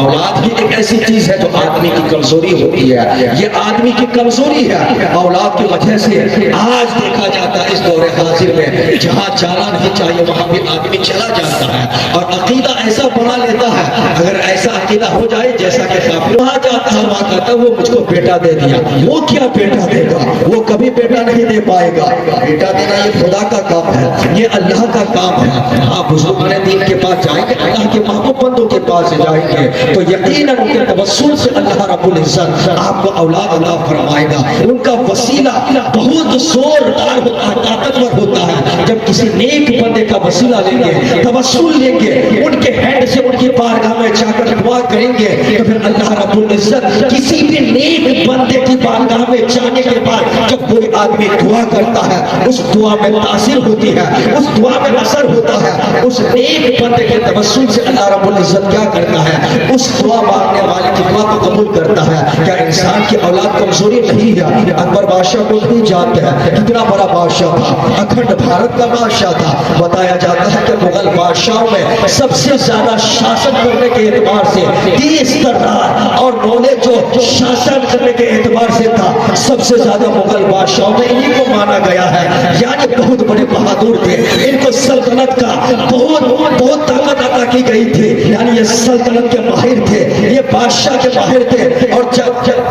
اولاد بھی ایک ایسی چیز ہے جو آدمی کی کمزوری ہوتی ہے، یہ آدمی کی کمزوری ہے۔ اولاد کی وجہ سے آج دیکھا جاتا ہے اس دور حاضر میں جہاں جانا نہیں چاہیے وہاں بھی آدمی چلا جاتا ہے اور عقیدہ ایسا بنا لیتا ہے۔ اگر ایسا عقیدہ ہو جائے جیسا کہ کافر وہاں جاتا ہے، وہاں کہتا ہے وہ مجھ کو بیٹا دے دیا، وہ کیا بیٹا دے گا، وہ کبھی بیٹا نہیں دے پائے گا۔ بیٹا دینا یہ خدا کا کام ہے، یہ اللہ کا کام ہے۔ آپ بزرگان دین کے پاس جائیں گے، اللہ کے محبوب بندوں کے پاس جائیں گے تو یقیناً ان کے توسل سے اللہ رب العزت آپ کو اولاد عطا فرمائے گا۔ ان کا وسیلہ بہت زوردار ہوتا ہے، طاقتور ہوتا ہے۔ جب کسی نیک بندے کا وسیلہ لیں گے، توسل لیں گے، ان کے ہینڈ سے ان کی بارگاہ میں جا کر دعا کریں گے تو پھر اللہ رب العزت کسی بھی نیک بندے کی بارگاہ میں جانے کے بعد جب کوئی آدمی دعا کرتا ہے اس دعا میں تاثیر ہوتی ہے، اس دعا میں اثر ہوتا ہے۔ اس نیک بندے کے توسل سے اللہ رب العزت کیا کرتا ہے، اس دعا مانگنے والے کی دعا کو قبول کرتا ہے۔ کیا انسان کی اولاد کمزوری نہیں ہے؟ اکبر بادشاہ کو نہیں جانتے ہیں، کتنا بڑا بادشاہ تھا، اکھنڈ بھارت کا بادشاہ تھا۔ بتایا جاتا ہے کہ مغل بادشاہوں میں سب سے زیادہ شاسن کرنے کے اعتبار سے 30 ترار اور نالج جو شاسن کرنے کے اعتبار سے تھا سب سے زیادہ مغل بادشاہوں میں انہیں کو مانا گیا ہے۔ یعنی بہت بڑے بہادر تھے، ان کو سلطنت کا بہت طاقت عطا کی گئی تھی، یعنی یہ سلطنت کے ماہر تھے، یہ بادشاہ کے ماہر تھے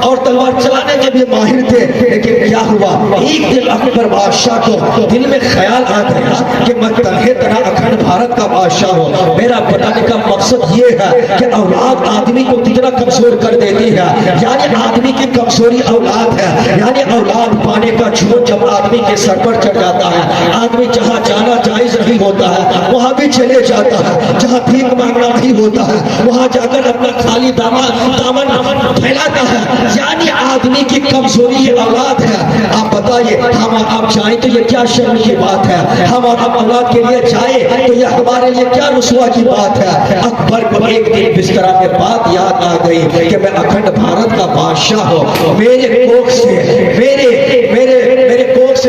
اور تلوار چلانے کے بھی ماہر تھے۔ لیکن کیا ہوا، ایک دن اکبر بادشاہ کو دل میں خیال آ گیا کہ میں تنہے تنہا اکھنڈ بھارت کا بادشاہ ہوں۔ میرا بتانے کا مقصد یہ ہے کہ اولاد آدمی کو کتنا کمزور کر دیتی ہے، یعنی آدمی کی کمزوری اولاد ہے۔ یعنی اولاد پانے کا جھوٹ جب آدمی کے سر پر چڑھ جاتا ہے، آدمی جہاں جانا جائز نہیں ہوتا ہے وہاں بھی چلے جاتا ہے، جہاں بھیک مانگنا نہیں ہوتا ہے وہاں جا کر اپنا خالی دامن پھیلاتا ہے۔ یعنی آدمی کی کمزوری یہ اولاد ہے۔ آپ بتائیے ہم آپ جائیں تو یہ کیا شرم کی بات ہے، ہم اور ہم اولاد کے لیے جائیں تو یہ ہمارے لیے کیا رسوا کی بات ہے۔ اکبر کو ایک دن بستر میں بات یاد آ گئی کہ میں اکھنڈ بھارت کا بادشاہ ہوں، میرے کوکھ سے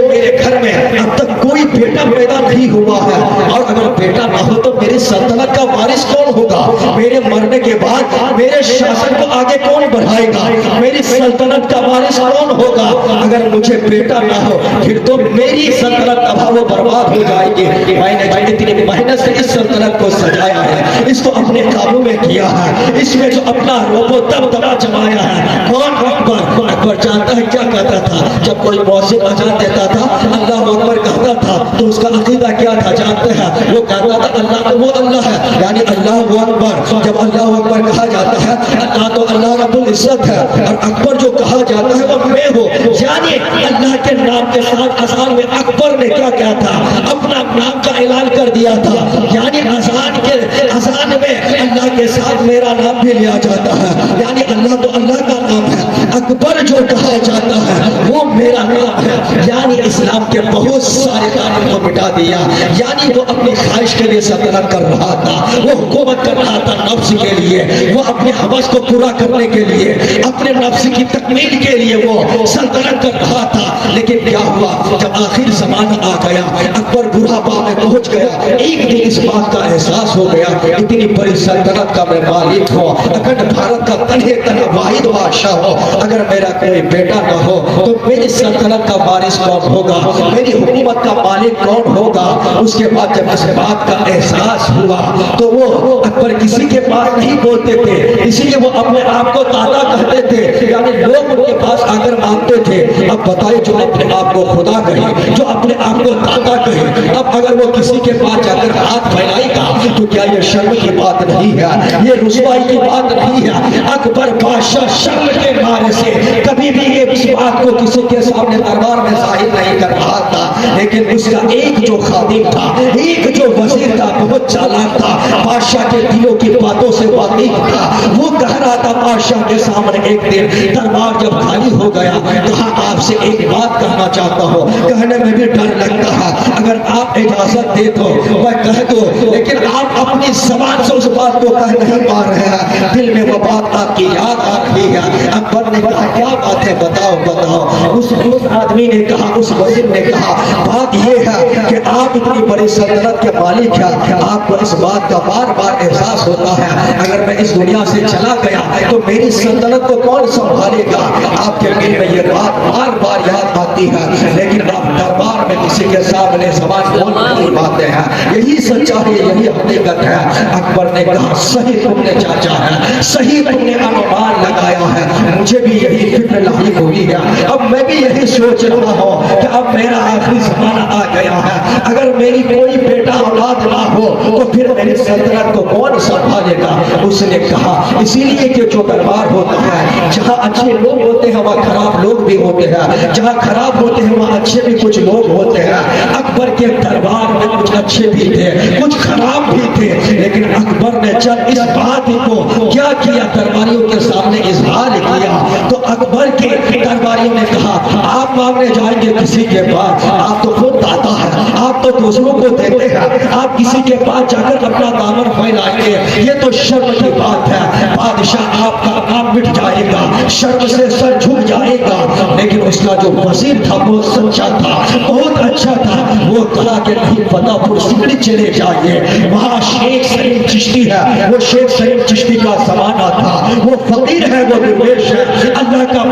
میرے گھر میں اب تک کوئی بیٹا پیدا نہیں ہوا ہے، اور اگر بیٹا نہ ہو تو میری سلطنت کا وارث کون ہوگا، میرے مرنے کے بعد میرے شاسن کو آگے کون بڑھائے گا، میری سلطنت کا وارث کون ہوگا۔ اگر مجھے بیٹا نہ ہو پھر تو میری سلطنت تباہ و برباد ہو جائے گی۔ میں نے جو اتنی محنت سے اس سلطنت کو سجایا ہے، اس کو اپنے قابو میں کیا ہے، اس میں جو اپنا روب و دبدبا جمایا ہے، کون اکبر جانتا ہے کیا کہتا تھا جب کوئی مؤذن اذان دیتا تھا اللہ اکبر کہتا تھا تو اس کا عقیدہ کیا تھا جانتے ہیں، وہ کہتا تھا اللہ تو وہ اللہ ہے، یعنی اللہ اکبر جب اللہ اکبر کہا جاتا ہے اللہ تو اللہ رب العزت ہے، اور اکبر جو کہا جاتا ہے وہ میں ہوں، یعنی اللہ کے نام کے ساتھ اذان میں اکبر نے کیا کیا تھا، اپنا نام کا اعلان کر دیا تھا، یعنی اذان میں اللہ کے ساتھ میرا نام بھی لیا جاتا ہے، یعنی اللہ تو اللہ کا نام ہے، اکبر جو کہا جاتا ہے وہ میرا نام ہے۔ یعنی اسلام کے بہت سارے قانون کو مٹا دیا، یعنی وہ اپنی خواہش کے لیے سلطنت کر رہا تھا، وہ حکومت کر رہا تھا نفس کے لیے، وہ اپنے ہوس کو پورا کرنے کے لیے، اپنے نفس کی تکمیل کے لیے وہ سلطنت کر رہا تھا۔ لیکن کیا ہوا جب آخر زمانہ آ گیا، اکبر بڑھاپا میں پہنچ گیا، ایک دن اس بات کا احساس ہو گیا اتنی بڑی سلطنت کا میں مالک ہوں، اکھنڈ بھارت کا تنہے تنہا واحد بادشاہ ہوں، اگر میرا کوئی بیٹا نہ ہو تو میری سلطنت کا وارث کون ہوگا، میری حکومت کا مالک کون ہوگا۔ اس کے بعد جب اس بات کا احساس ہوا تو وہ اکبر کسی کے پاس نہیں بولتے تھے، اسی لیے وہ اپنے آپ کو دادا کہتے تھے، یعنی لوگ ان کے پاس آ کر مانگتے تھے۔ اب بتائے جو اپنے آپ کو خدا کہے، جو اپنے آپ کو دادا کہے، اب اگر وہ کسی کے پاس جا کر ہاتھ پھیلائے گا تو کیا یہ شرم کی بات نہیں ہے، یہ رسوائی کی بات نہیں ہے۔ اکبر بادشاہ شرم کے مارے سے کبھی بھی اس بات کو کسی کے سامنے دربار میں ظاہر نہیں کر رہا تھا، لیکن اس کا ایک جو خادم تھا، ایک جو وزیر تھا، بہت چالاک تھا، بادشاہ کے دلوں کی باتوں سے واقف تھا، وہ کہہ رہا تھا بادشاہ کے سامنے ایک دن دربار جب خالی ہو گیا، کہا آپ سے ایک بات کہنا چاہتا ہوں، کہنے میں بھی ڈر لگتا ہے، اگر آپ اجازت دے تو میں کہہ دوں، لیکن آپ اپنی زبان سے اس بات کو کہہ نہیں پا رہے ہیں، دل میں وہ بات آپ کی یاد آ رہی ہے۔ اکبر نے کہا کیا بات ہے، بتاؤ بتاؤ۔ اس آدمی نے کہا، اس وزیر نے کہا بات یہ ہے کہ آپ اتنی بڑی سلطنت کے مالک ہیں، آپ کو اس بات کا بار بار احساس ہوتا ہے اگر میں اس دنیا سے چلا گیا تو میری سلطنت کو کون سنبھالے گا؟ آپ کے دل میں یہ بات بار بار یاد آتی ہے، لیکن آپ دربار میں کسی کے سامنے زبان کھول نہیں پاتے ہیں۔ یہی سچائی، یہی حقیقت ہے۔ اکبر نے کہا صحیح تم نے چاچا ہے، صحیح تم نے انومان لگایا ہے، مجھے بھی یہی فکر لاحق ہوئی ہے۔ اب میں بھی یہی سوچ رہا ہوں کہ اب میرا آخری زمانہ آ گیا ہے، اگر میری کوئی بیٹا اولاد نہ ہو تو پھر میری سلطنت کو کون سنبھالے گا؟ اس نے کہا اسی لیے کہ جو دربار ہوتا ہے جہاں اچھے لوگ ہوتے ہیں وہاں خراب لوگ بھی ہوتے ہیں، جہاں خراب ہوتے ہیں وہاں اچھے بھی کچھ لوگ ہوتے ہیں۔ اکبر کے دربار میں کچھ اچھے بھی تھے کچھ خراب بھی تھے، لیکن اکبر نے جب اس بات کو کیا کیا درباریوں کے سامنے اظہار کیا تو اکبر کے درباریوں نے کہا آپ مانگنے جائیں گے کسی کے پاس؟ آپ تو خود داتا ہے، آپ تو دوسروں کو دیتے ہیں، آپ کسی کے پاس جا کر اپنا دامن پھیلائیں گے؟ یہ تو شرم کی بات ہے۔ بادشاہ آپ کا نام مٹ جائے گا، شرم سے سر جھک جائے گا۔ لیکن اس کا جو وزیر تھا بہت سچا تھا، بہت اچھا تھا، وہ کہا کہ نہیں فتح پور سیکری چلے جائیے، وہاں شیخ سلیم چشتی ہے، وہ شیخ سلیم چشتی کا زمانہ تھا، وہ فقیر ہے، وہ درویش ہے، اللہ کا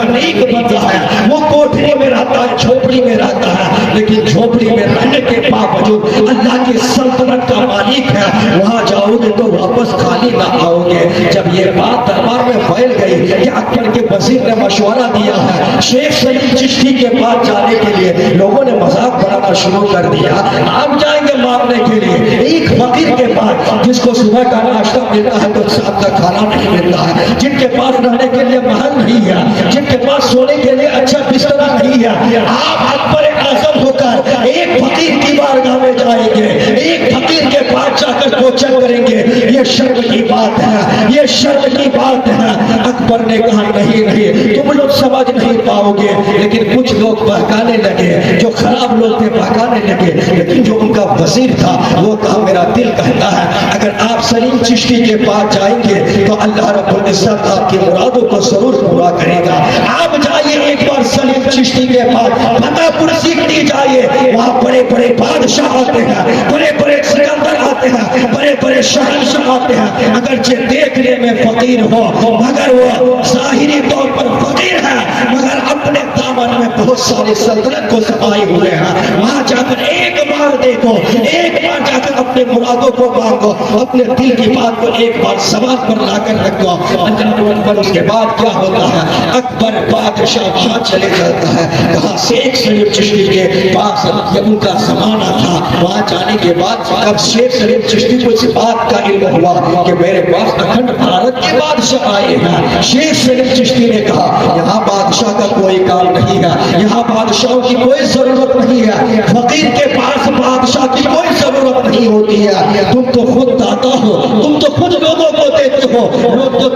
نیک بندہ ہے، وہ کوٹھری میں رہتا ہے، جھوپڑی میں رہتا ہے، لیکن جھوپڑی میں رہنے کے باوجود اللہ کی سلطنت کا مالک ہے، وہاں جاؤ گے تو واپس خالی نہ آؤ گے۔ جب یہ بات دربار میں پھیل گئی کہ اکبر کے وزیر نے مشورہ دیا ہے شیخ سلیم چشتی کے پاس جانے کے لیے، لوگوں نے مذاق بنانا شروع کر دیا، آپ جائیں گے مانگنے کے لیے ایک فقیر کے پاس جس کو صبح کا ناشتہ ملتا ہے تو شام کا کھانا نہیں ملتا ہے، جن کے پاس رہنے کے لیے محل نہیں ہے، جن کے پاس سونے کے لیے اچھا بستر نہیں ہے، آپ اکبر اعظم ہو کر ایک فقیر کی بارگاہ میں جائیں گے، ایک فقیر کے پاس جا کر کوچن کریں گے؟ یہ شرم کی بات ہے، یہ شرم کی بات ہے۔ اکبر نے کہا نہیں نہیں، تم لوگ سمجھ نہیں پاؤ گے، لیکن کچھ لوگ بہکانے لگے، جو خراب لوگ تھے بہکانے لگے، لیکن جو ان کا وزیر تھا وہ کہا میرا دل کہتا ہے اگر آپ سلیم چشتی کے پاس جائیں گے تو اللہ رب العزت آپ کی مرادوں کو ضرور پورا کرے گا۔ آپ جائیے ایک بار سلیم چشتی کے پاس، فتح پور سیکری جائیے، وہاں بڑے بڑے بادشاہ آتے ہیں، بڑے بڑے سکندر آتے ہیں، بڑے بڑے شہنشاہ آتے ہیں، اگرچہ دیکھنے میں فقیر ہو مگر وہ ظاہری طور پر فقیر ہے، مگر اپنے دامن میں بہت سارے سلطنت کو سمائے ہوئے ہیں۔ وہاں جا کر ایک بار دیکھو، ایک بار جا کر اپنے مرادوں کو مانگو، اپنے دل کی بات کو ایک بار زبان پر لا کر رکھو۔ اللہ اکبر۔ اس کے بعد کیا ہوتا ہے؟ اکبر بادشاہ وہاں چلے جاتا ہے، کہاں شیخ سلیم چشتی کے پاس جب ان کا زمانہ تھا، وہاں جانے کے بعد اب شیخ سلیم چشتی کو اس بات کا علم ہوا کہ میرے پاس اکھنڈ بھارت کے بادشاہ آئے ہیں۔ شیخ سلیم چشتی نے کہا یہاں بادشاہ کا کوئی کام نہیں ہے، یہاں بادشاہوں کی کوئی ضرورت نہیں ہے، فقیر کے پاس بادشاہ کی کوئی ضرورت نہیں ہوتی ہے، تم تو خود داتا ہو، تم تو خود لوگوں کو دیتے ہو، لوگ تو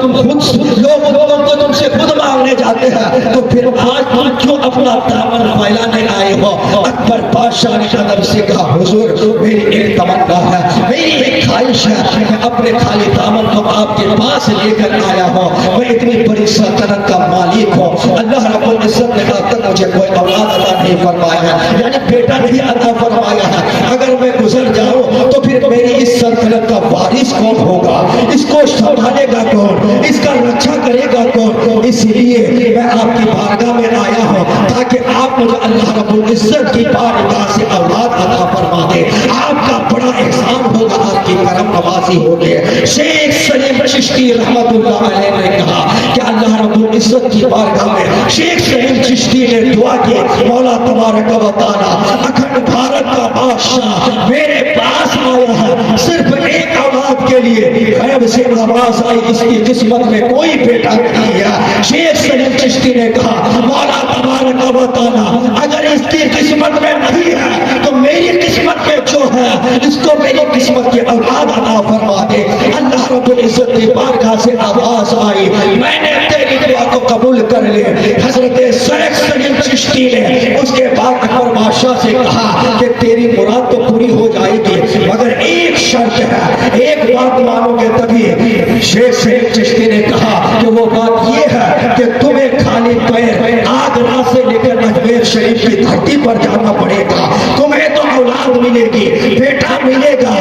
تم سے خود مانگنے جاتے ہیں، تو پھر آج تم کیوں اپنا دامن پھیلانے آئے ہو؟ اکبر بادشاہ نے قدم سے کہا حضور میری ایک تمنا ہے، میری ایک خواہش ہے، میں اپنے خالی دامن کو آپ کے پاس لے کر آیا ہوں، میں اتنی بڑی سلطنت کا مالک ہوں، اللہ رب العزت نے آج تک مجھے کوئی اولاد عطا نہیں فرمایا ہے، یعنی بیٹا نہیں عطا فرمایا ہے، اگر میں گزر جاؤں تو پھر میری اس سلطنت کا وارث کون ہوگا؟ اس کو سنبھالے گا کون؟ اس کا رکشا کرے گا کون؟ اس لیے میں آپ کی بارگاہ میں آیا ہوں تاکہ آپ مجھے اللہ رب العزت کی بارگاہ سے اولاد عطا فرما دے۔ آپ کا بڑا احسان ہوگا، آپ کی کرم نوازی ہوگی۔ شیخ سلیم چشتی رحمت اللہ علیہ نے کہا کہ اللہ رب العزت کی بارگاہ میں شیخ سلیم چشتی نے دعا کی مولا تبارک و تعالی اکھنڈ بھارت کا بادشاہ میرے پاس آیا ہے صرف ایک اولاد کے لیے، غیب سے آواز آئی اس کی قسمت میں کوئی بیٹا نہیں ہے۔ شیخ سلیم چشتی نے کہا مولا تبارک و تعالی اگر اس کی قسمت میں نہیں ہے تو میری قسمت میں جو ہے اس کو میری قسمت کی اولاد عطا فرما دے۔ اللہ رب العزت کی بارگاہ سے آواز آئی میں نے تیری دعا کو قبول کر لے۔ حضرت شیخ سلیم چشتی نے اس کے بعد اکبر بادشاہ سے کہا کہ تیری مراد تو پوری ہو جائے گی مگر ایک شرط ہے، ایک بات مانو گے تبھی۔ شیخ سلیم چشتی نے کہا کہ وہ بات یہ ہے کہ تمہیں خالی پیر آگرہ سے لے کر اجمیر شریف کی دھرتی پر جانا پڑے گا، تمہیں تو اولاد ملے گی، بیٹا ملے گا،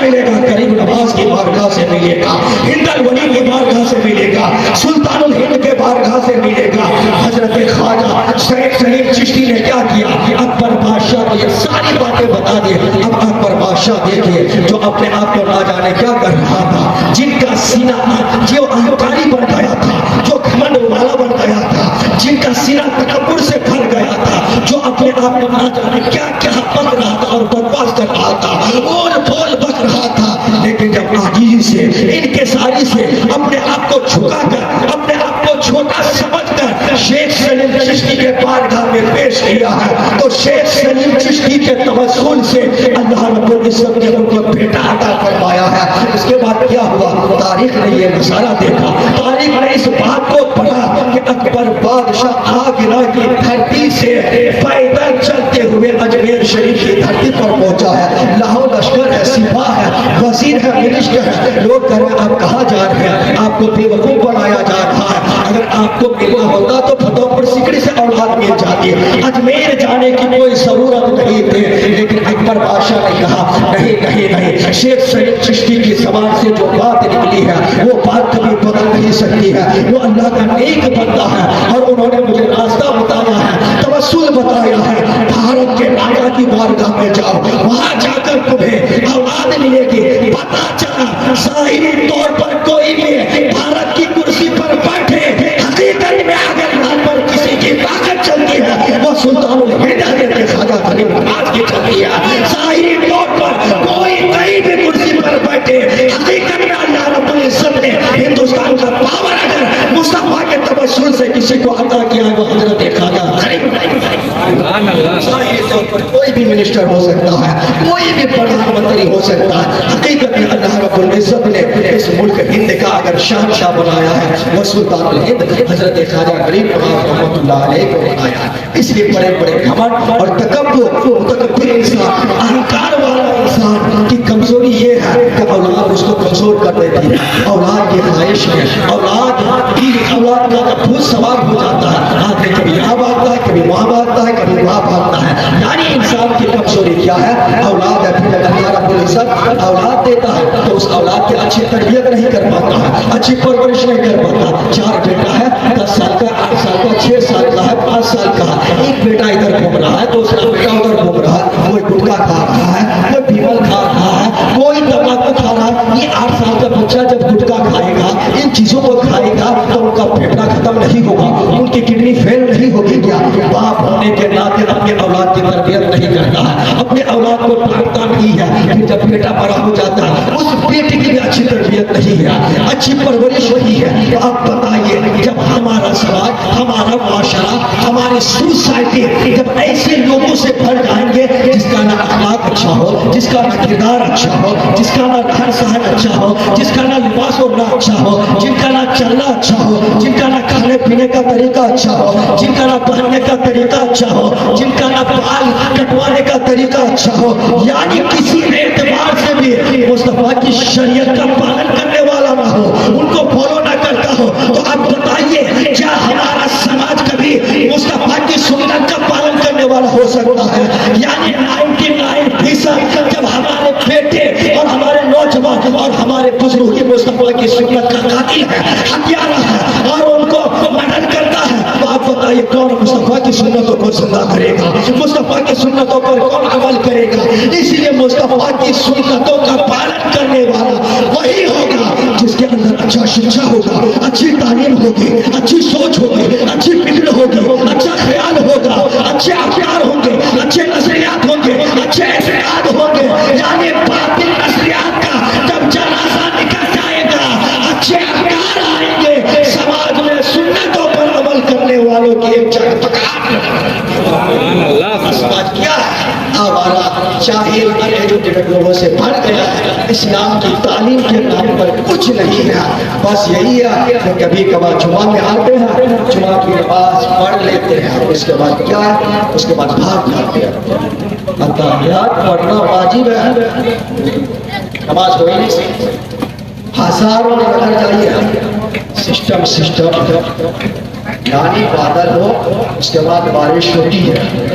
ملے گا کریم نواز کی بارگاہ سے ملے گا, ہند الولی کی بارگاہ سے ملے گا, سلطان الہند کے بارگاہ سے ملے گا. حضرت خواجہ شیخ سلیم چشتی نے کیا کیا, اکبر بادشاہ کو یہ ساری باتیں بتا دی. اب اکبر بادشاہ دیکھیے جو اپنے آپ کو نہ جانے کیا کر رہا تھا, جن کا سینہ جو اہنکاری بن گیا تھا, جو گھمنڈ والا بن گیا تھا, جن کا سینہ تکبر سے بھر گیا تھا, جو اپنے آپ کو نہ جانے کیا کیا بک رہا تھا اور بکواس کر رہا تھا, اور بول بک رہا تھا. لیکن جب عاجزی سے انکساری سے اپنے آپ کو جھکا کر اپنے آپ کو چھوٹا سمجھ کر شیخ سلیم چشتی کے بارگاہ میں پیش کیا ہے, تو شیخ سلیم چشتی کے توسل سے اللہ رب العزت نے ان کو بیٹا عطا فرمایا ہے. اس کے بعد کیا ہوا, تاریخ نے یہ نظارہ دیکھا, تاریخ نے اس بات کو پڑھا کہ اکبر بادشاہ آگرہ کی دھرتی سے پیدل چلتے ہوئے اجمیر شریف کی دھرتی پر پہنچا ہے. لاہور لشکر ہے, سپاہ ہے, وزیر ہے, منسٹر ہے, لوگ کہہ رہے ہیں آپ کہاں جا رہے ہیں, آپ کو بے وقوف بنایا جا رہا ہے. اگر آپ کو ملنا ہوتا تو فتح پور سیکری سے اولاد مل جاتی, اجمیر جانے کی کوئی ضرورت نہیں تھی. لیکن اکبر بادشاہ نے کہا نہیں نہیں نہیں, شیخ سلیم چشتی کی زبان سے جو بات نکلی ہے وہ بات کبھی بدل نہیں سکتی ہے. وہ اللہ کا نیک بندہ ہے اور انہوں نے مجھے راستہ بتایا ہے, توسل بتایا ہے. بھارت کے راجا کی بارگاہ میں جاؤ, وہاں جا کر تمہیں اولاد ملے گی. پتا چلا ظاہری طور پر کوئی بھی بھارت کی کرسی پر بیٹھے, حقیقت میں اگر یہاں پر کسی کی طاقت چلتی ہے وہ سلطان الہند حضرت خواجہ کریم نواز کی چلتی ہے. ظاہری طور پر کوئی کہیں بھی کرسی پر بیٹھے, حقیقت میں اللہ رب العزت نے ہندوستان کا پاور اگر مصطفیٰ کے توسل سے کسی کو عطا کیا ہے وہ حضرت خواجہ کریم نواز. ظاہری طور پر کوئی بھی منسٹر ہو سکتا ہے, کوئی بھی پردھان منتری ہو سکتا ہے, حقیقت میں اللہ رب العزت نے اس ملک ہند کا اگر شہنشاہ بنایا ہے وہ سلطان الہند حضرت خواجہ کریم نواز رحمۃ اللہ علیہ کو بنایا ہے. اس لیے بڑے بڑے گھمنڈ اور تکبر انسان, اہنکار والا انسان کی کمزوری یہ ہے کہ اولاد اس کو کمزور کر دیتی ہے. اولاد کی خواہش ہے, اولاد کا بھوت سوار ہو جاتا ہے, آدمی کبھی یہاں بھاگتا ہے, کبھی وہاں بھاگتا ہے, کبھی وہاں بھاگتا ہے. یعنی انسان کی کمزوری کیا ہے, اولاد ہے. پھر اللہ رب العزت اولاد دیتا ہے تو اس اولاد کی اچھی تربیت نہیں کر پاتا ہے, اچھی پرورش نہیں کر پاتا. 4 بیٹا ہے, 10 سال کا, 8 سال کا, 6 سال کا ہے, 5 سال کا ہے. ایک بیٹا ادھر گھوم رہا ہے, دوسرا بیٹا ادھر گھوم رہا ہے, کوئی گٹکا کھا رہا ہے, کوئی بھیمل کھا رہا ہے, کوئی تمباکو کھا رہا ہے. یہ 8 سال کا بچہ جب گٹکا کھائے گا, ان چیزوں کو کھائے گا تو ان کا پھیپھڑا ختم نہیں ہوگا, ان کی کڈنی فیل نہیں ہوگی. کیا باپ ہونے کے ناطے اپنے اولاد کی تربیت نہیں کرتا ہے, اپنے اولاد کو ڈانٹتا نہیں ہے. پھر جب بیٹا بڑا ہو جاتا ہے اس بیٹے کی بھی اچھی تربیت نہیں ہے, اچھی پرورش نہیں ہے. آپ بتائیے جب ہمارا سماج, ہمارا معاشرہ, ہماری سوسائٹی جب ایسے لوگوں سے بھر جائیں گے جس کا نہ اخلاق اچھا ہو, جس کا نہ کردار اچھا ہو, جس کا نہ رہن سہن اچھا ہو, جس کا نہ لباس اوڑھنا اچھا ہو, جن کا نہ چلنا اچھا ہو, جن کا نہ کھانے پینے کا طریقہ اچھا ہو, جن کا نہ پہننے کا طریقہ اچھا ہو, جن کا نہ بال کٹوانے کا طریقہ اچھا ہو, یعنی کسی اعتبار سے بھی مصطفیٰ کی شریعت کا پالن کرنے والا نہ ہو, ان کو فالو نہ کرتا ہو, تو آپ بتائیے کیا ہمارا سماج کبھی مصطفیٰ کی سنت کا پالن کرنے والا ہو سکتا ہے؟ یعنی 99% جب ہمارے بیٹے اور ہمارے نوجوان اور ہمارے بزرگ مصطفیٰ کی سنت کا قاتل ہے, ہتھیارہ ہے اور ان کو مدد کرتا ہے, تو آپ بتائیے کون مصطفیٰ کی سنتوں کو زندہ کرے گا, مصطفیٰ کی سنتوں پر کون عمل کرے گا؟ اس لیے مصطفیٰ کی سنتوں کا پالن کرنے والا وہی ہوگا جس کے اندر اچھا شکشا ہوگا, اچھی تعلیم ہوگی, اچھی سوچ ہوگی, اچھی فکر ہوگی, اچھا خیال ہوگا, اچھے افکار ہوں گے, اچھے نظریات ہوں گے, اچھے اعتقاد ہوں گے. یعنی باطل نظریات کا جب جنازہ نکل جائے گا, اچھے افکار آئیں گے, سماج میں سنتوں پر عمل کرنے والوں کی ایک جگہ سماج کیا ہے, ہمارا جاہل انایجوکیٹڈ لوگوں سے بھر گیا ہے. اسلام کی تعلیم کے نام پر کچھ نہیں ہے, بس یہی ہے کہ کبھی کبھار جمعہ میں آتے ہیں, جمعہ کی نماز پڑھ لیتے ہیں, اس کے بعد کیا ہے, اس کے بعد بھاگ جاتے ہیں. اتحیات پڑھنا واجب ہے, نماز ہوئی نہیں سکتی, ہزاروں نظر جائیے, سسٹم یعنی بادل ہو, اس کے بعد بارش ہوتی ہے.